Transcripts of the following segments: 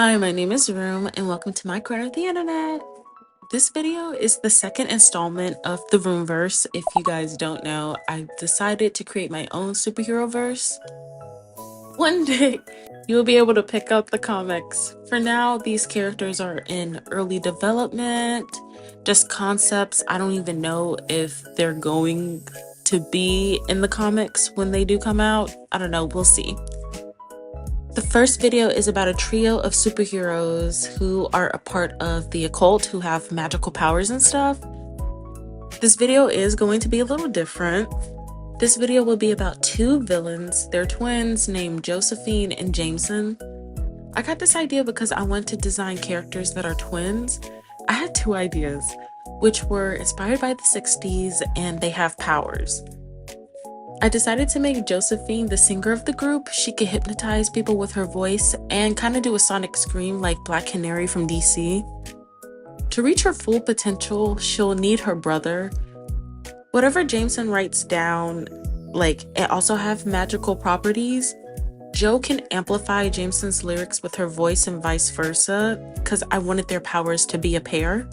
Hi, my name is Vroom, and welcome to my corner of the internet. This video is the second installment of the Vroom Verse. If you guys don't know, I decided to create my own superhero verse. One day, you'll be able to pick up the comics. For now, these characters are in early development, just concepts. I don't even know if they're going to be in the comics when they do come out. I don't know, we'll see. The first video is about a trio of superheroes who are a part of the occult who have magical powers and stuff. This video is going to be a little different. This video will be about two villains. They're twins named Josephine and Jameson. I got this idea because I want to design characters that are twins. I had two ideas, which were inspired by the 60s and they have powers. I decided to make Josephine the singer of the group. She could hypnotize people with her voice and kind of do a sonic scream like Black Canary from DC. To reach her full potential, she'll need her brother. Whatever Jameson writes down, it also have magical properties. Jo can amplify Jameson's lyrics with her voice and vice versa, because I wanted their powers to be a pair.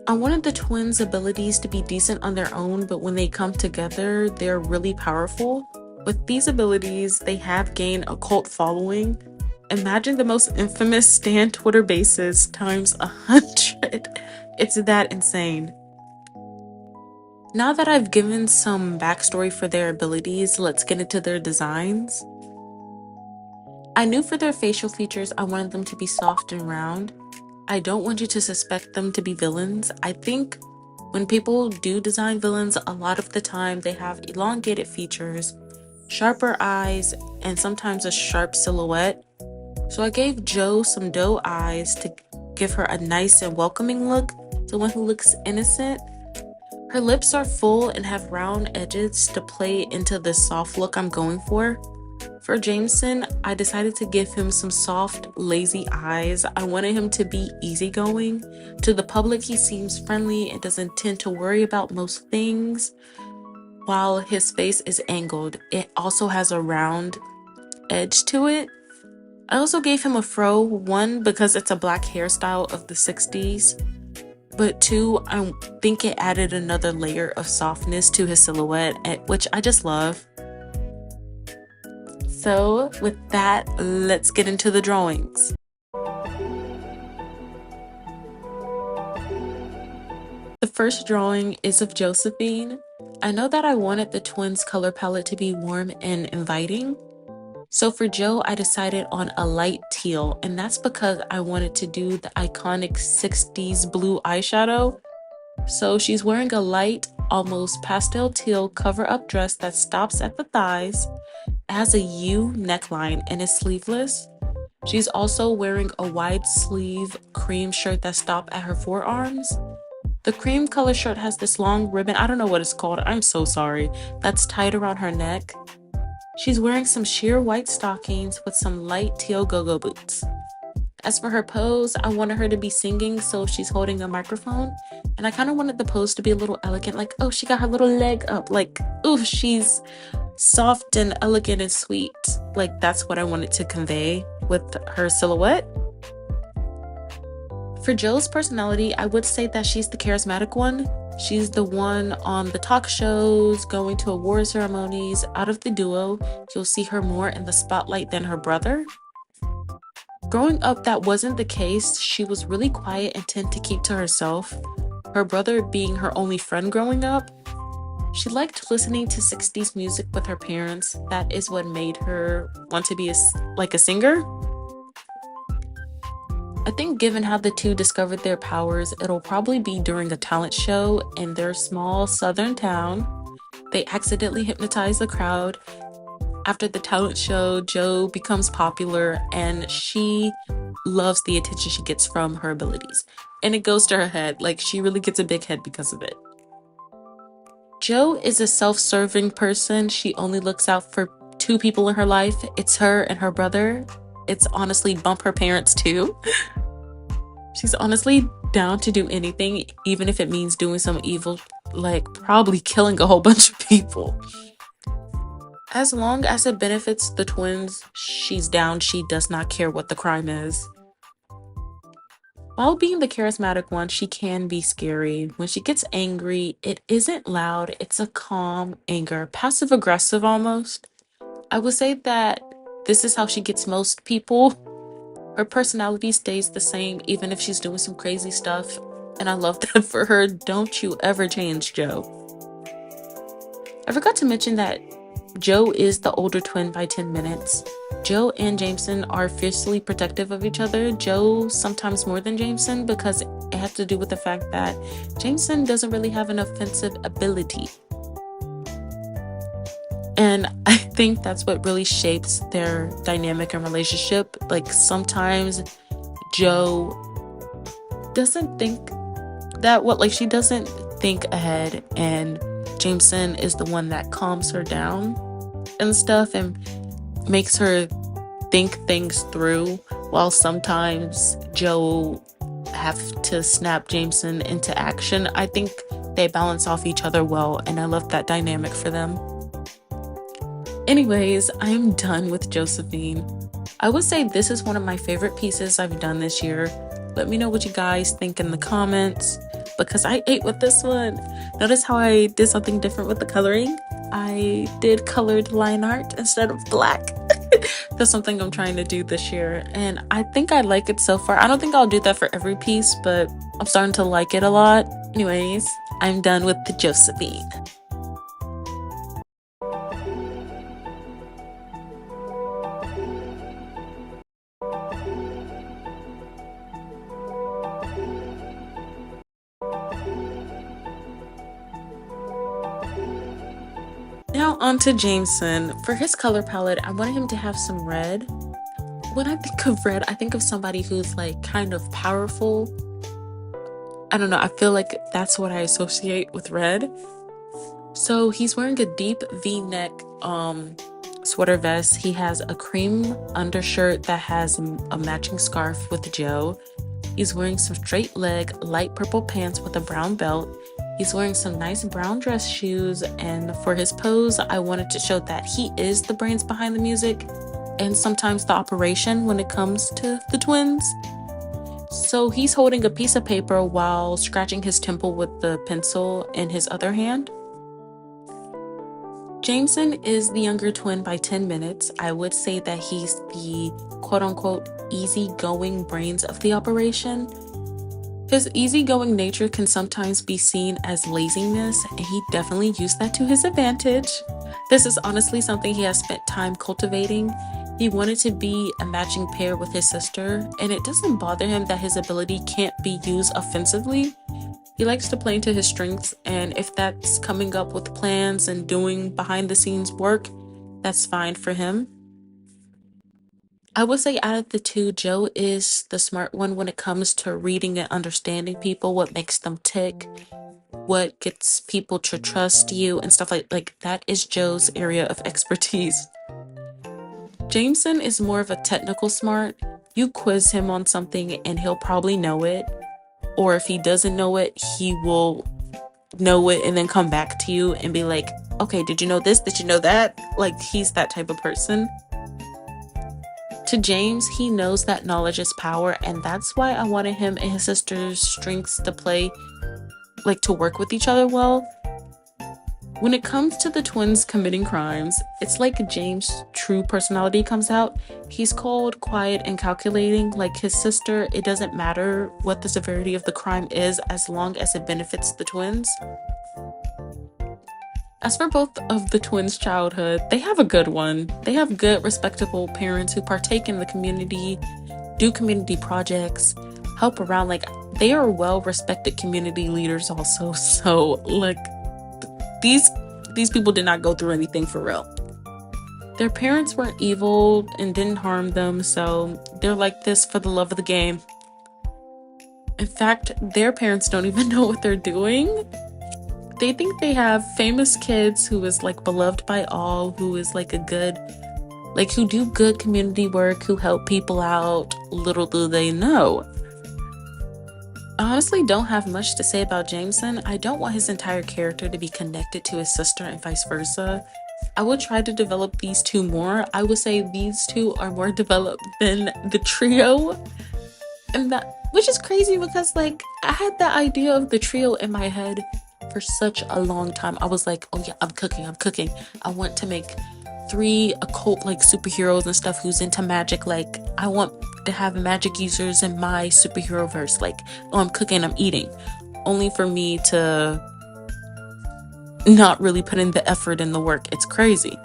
I wanted the twins' abilities to be decent on their own, but when they come together, they're really powerful. With these abilities, they have gained a cult following. Imagine the most infamous Stan Twitter bases times 100. It's that insane. Now that I've given some backstory for their abilities, let's get into their designs. I knew for their facial features, I wanted them to be soft and round. I don't want you to suspect them to be villains. I think when people do design villains, a lot of the time they have elongated features, sharper eyes, and sometimes a sharp silhouette. So I gave Jo some doe eyes to give her a nice and welcoming look, someone who looks innocent. Her lips are full and have round edges to play into the soft look I'm going for. For Jameson, I decided to give him some soft, lazy eyes. I wanted him to be easygoing. To the public, he seems friendly and doesn't tend to worry about most things. While his face is angled, it also has a round edge to it. I also gave him a fro, one, because it's a black hairstyle of the 60s, but two, I think it added another layer of softness to his silhouette, which I just love. So with that, let's get into the drawings. The first drawing is of Josephine. I know that I wanted the twins' color palette to be warm and inviting. So for Jo, I decided on a light teal, and that's because I wanted to do the iconic 60s blue eyeshadow. So she's wearing a light, almost pastel teal cover-up dress that stops at the thighs. It has a U neckline and is sleeveless. She's also wearing a wide sleeve cream shirt that stops at her forearms. The cream color shirt has this long ribbon, I don't know what it's called, I'm so sorry, that's tied around her neck. She's wearing some sheer white stockings with some light teal go-go boots. As for her pose, I wanted her to be singing, so she's holding a microphone. And I kind of wanted the pose to be a little elegant, like, oh, she got her little leg up, like, ooh, she's soft and elegant and sweet. Like, that's what I wanted to convey with her silhouette. For Jo's personality, I would say that she's the charismatic one. She's the one on the talk shows, going to award ceremonies. Out of the duo, you'll see her more in the spotlight than her brother. Growing up, that wasn't the case. She was really quiet and tend to keep to herself, her brother being her only friend growing up. She liked listening to 60s music with her parents. That is what made her want to be a singer. I think given how the two discovered their powers, it'll probably be during a talent show in their small southern town. They accidentally hypnotize the crowd. After the talent show, Jo becomes popular and she loves the attention she gets from her abilities. And it goes to her head, like she really gets a big head because of it. Jo is a self-serving person. She only looks out for two people in her life. It's her and her brother. It's honestly bump her parents too. She's honestly down to do anything, even if it means doing some evil, like probably killing a whole bunch of people. As long as it benefits the twins, she's down. She does not care what the crime is. While being the charismatic one, she can be scary. When she gets angry, it isn't loud, it's a calm anger, passive aggressive almost. I would say that this is how she gets most people. Her personality stays the same even if she's doing some crazy stuff, and I love that for her. Don't you ever change, Joe. I forgot to mention that Joe is the older twin by 10 minutes. Joe and Jameson are fiercely protective of each other. Joe sometimes more than Jameson because it has to do with the fact that Jameson doesn't really have an offensive ability. And I think that's what really shapes their dynamic and relationship. Like sometimes Joe doesn't think that what like she doesn't think ahead, and Jameson is the one that calms her down and stuff and makes her think things through, while sometimes Joe have to snap Jameson into action. I think they balance off each other well, and I love that dynamic for them. Anyways, I am done with Josephine. I would say this is one of my favorite pieces I've done this year. Let me know what you guys think in the comments, because I ate with this one. Notice how I did something different with the coloring? I did colored line art instead of black. That's something I'm trying to do this year, and I think I like it so far. I don't think I'll do that for every piece, but I'm starting to like it a lot. Anyways, I'm done with the Josephine. Now on to Jameson. For his color palette, I wanted him to have some red. When I think of red, I think of somebody who's like kind of powerful. I don't know, I feel like that's what I associate with red. So he's wearing a deep V-neck sweater vest. He has a cream undershirt that has a matching scarf with Joe. He's wearing some straight leg, light purple pants with a brown belt. He's wearing some nice brown dress shoes, and for his pose, I wanted to show that he is the brains behind the music and sometimes the operation when it comes to the twins. So he's holding a piece of paper while scratching his temple with the pencil in his other hand. Jameson is the younger twin by 10 minutes. I would say that he's the quote-unquote easygoing brains of the operation. His easygoing nature can sometimes be seen as laziness, and he definitely used that to his advantage. This is honestly something he has spent time cultivating. He wanted to be a matching pair with his sister, and it doesn't bother him that his ability can't be used offensively. He likes to play into his strengths, and if that's coming up with plans and doing behind the scenes work, that's fine for him. I would say out of the two, Joe is the smart one when it comes to reading and understanding people, what makes them tick, what gets people to trust you, and stuff like that is Joe's area of expertise. Jameson is more of a technical smart. You quiz him on something and he'll probably know it, or if he doesn't know it, he will know it and then come back to you and be like, okay, did you know this? Did you know that? Like, he's that type of person. To James, he knows that knowledge is power, and that's why I wanted him and his sister's strengths to play, like to work with each other well. When it comes to the twins committing crimes, it's like James' true personality comes out. He's cold, quiet, and calculating. Like his sister, it doesn't matter what the severity of the crime is as long as it benefits the twins. As for both of the twins' childhood, they have a good one. They have good, respectable parents who partake in the community, do community projects, help around. Like, they are well-respected community leaders also. So, like, these people did not go through anything for real. Their parents weren't evil and didn't harm them, so they're like this for the love of the game. In fact, their parents don't even know what they're doing. They think they have famous kids who is like beloved by all, who is like a good, like who do good community work, who help people out. Little do they know. I honestly don't have much to say about Jameson. I don't want his entire character to be connected to his sister and vice versa. I would try to develop these two more. I would say these two are more developed than the trio. And that, which is crazy because like I had the idea of the trio in my head for such a long time. I was like, oh yeah, I'm cooking. I want to make 3 occult like superheroes and stuff who's into magic. Like I want to have magic users in my superhero verse. Like, oh, I'm cooking, I'm eating. Only for me to not really put in the effort and the work. It's crazy.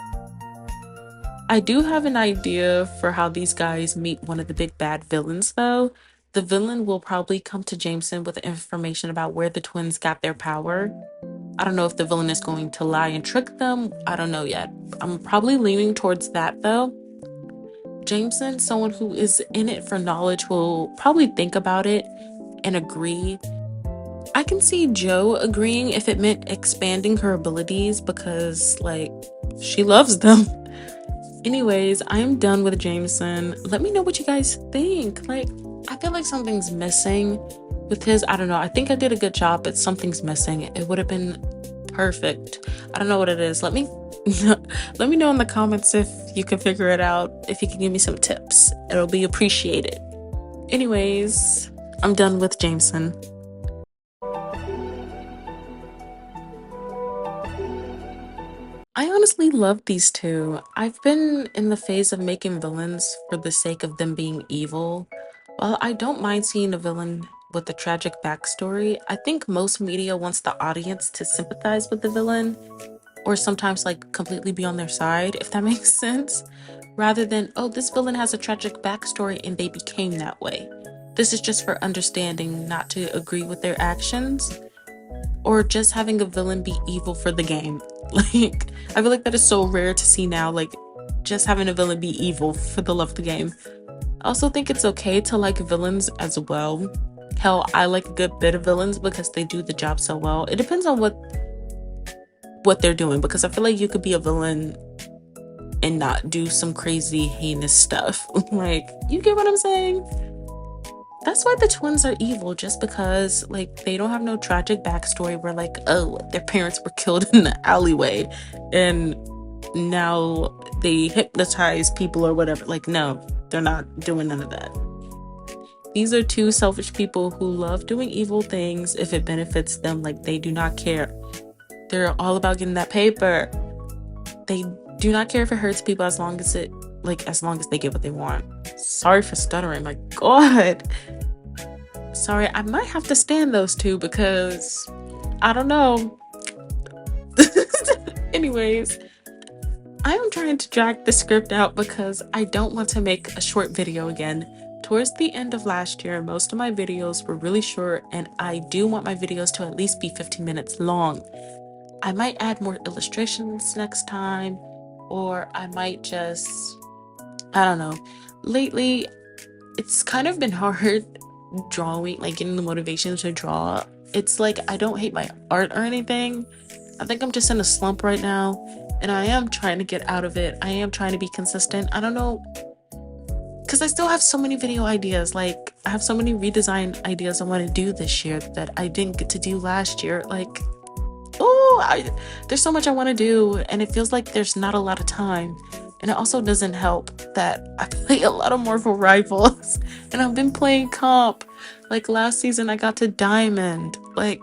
I do have an idea for how these guys meet one of the big bad villains, though. The villain will probably come to Jameson with information about where the twins got their power. I don't know if the villain is going to lie and trick them. I don't know yet. I'm probably leaning towards that, though. Jameson, someone who is in it for knowledge, will probably think about it and agree. I can see Joe agreeing if it meant expanding her abilities because, like, she loves them. Anyways, I'm done with Jameson. Let me know what you guys think. Like, I feel like something's missing with his. I don't know. I think I did a good job, but something's missing. It would have been perfect. I don't know what it is. Let me let me know in the comments if you can figure it out. If you can give me some tips, it'll be appreciated. Anyways, I'm done with Jameson. I honestly love these two. I've been in the phase of making villains for the sake of them being evil. While I don't mind seeing a villain with a tragic backstory, I think most media wants the audience to sympathize with the villain, or sometimes like completely be on their side, if that makes sense, rather than, oh, this villain has a tragic backstory and they became that way. This is just for understanding, not to agree with their actions, or just having a villain be evil for the game. Like, I feel like that is so rare to see now, like, just having a villain be evil for the love of the game. I also think it's okay to like villains as well. Hell, I like a good bit of villains because they do the job so well. It depends on what they're doing, because I feel like you could be a villain and not do some crazy heinous stuff. Like, you get what I'm saying? That's why the twins are evil, just because like they don't have no tragic backstory where like, oh, their parents were killed in the alleyway and now they hypnotize people or whatever. Like, no, they're not doing none of that. These are two selfish people who love doing evil things if it benefits them. Like, they do not care. They're all about getting that paper. They do not care if it hurts people as long as they get what they want. Sorry for stuttering, my god. Sorry, I might have to stand those two because I don't know. Anyways, I am trying to drag the script out because I don't want to make a short video again. Towards the end of last year, most of my videos were really short, and I do want my videos to at least be 15 minutes long. I might add more illustrations next time, or I might just, I don't know. Lately, it's kind of been hard drawing, like getting the motivation to draw. It's like I don't hate my art or anything. I think I'm just in a slump right now, and I am trying to get out of it. I am trying to be consistent. I don't know, because I still have so many video ideas. Like, I have so many redesign ideas I want to do this year that I didn't get to do last year. Like, there's so much I want to do, and it feels like there's not a lot of time. And it also doesn't help that I play a lot of Marvel Rivals, and I've been playing comp. Like, last season I got to Diamond, like,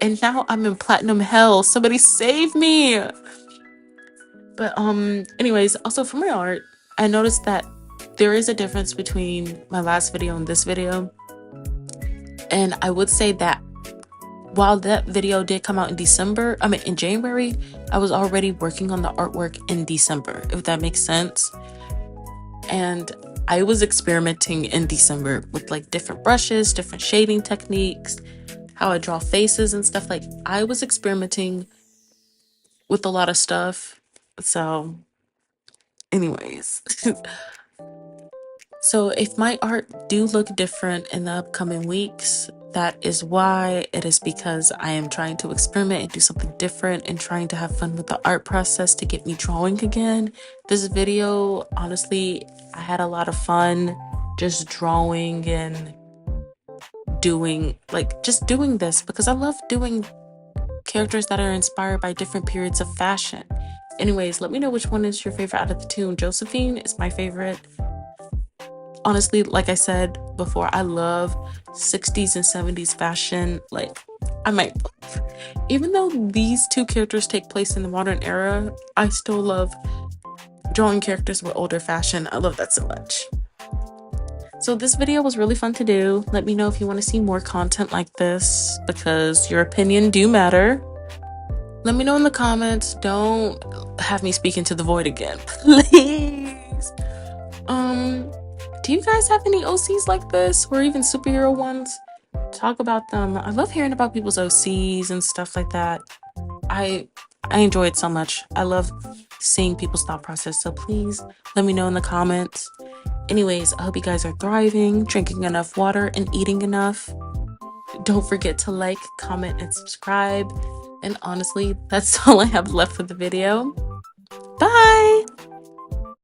and now I'm in Platinum Hell. Somebody save me! But anyways, also for my art, I noticed that there is a difference between my last video and this video. And I would say that while that video did come out in January, I was already working on the artwork in December, if that makes sense. And I was experimenting in December with like different brushes, different shading techniques, how I draw faces and stuff. Like, I was experimenting with a lot of stuff. So anyways, so if my art do look different in the upcoming weeks, that is why. It is because I am trying to experiment and do something different and trying to have fun with the art process to get me drawing again. This video, honestly, I had a lot of fun just drawing and doing this because I love doing characters that are inspired by different periods of fashion. Anyways, let me know which one is your favorite out of the two. Josephine is my favorite. Honestly, like I said before, I love 60s and 70s fashion. Like, I might, even though these two characters take place in the modern era, I still love drawing characters with older fashion. I love that so much. So this video was really fun to do. Let me know if you want to see more content like this, because your opinion do matter. Let me know in the comments. Don't have me speak into the void again, please. Do you guys have any OCs like this, or even superhero ones? Talk about them. I love hearing about people's OCs and stuff like that. I enjoy it so much. I love seeing people's thought process. So please let me know in the comments. Anyways, I hope you guys are thriving, drinking enough water, and eating enough. Don't forget to like, comment, and subscribe. And honestly, that's all I have left for the video. Bye!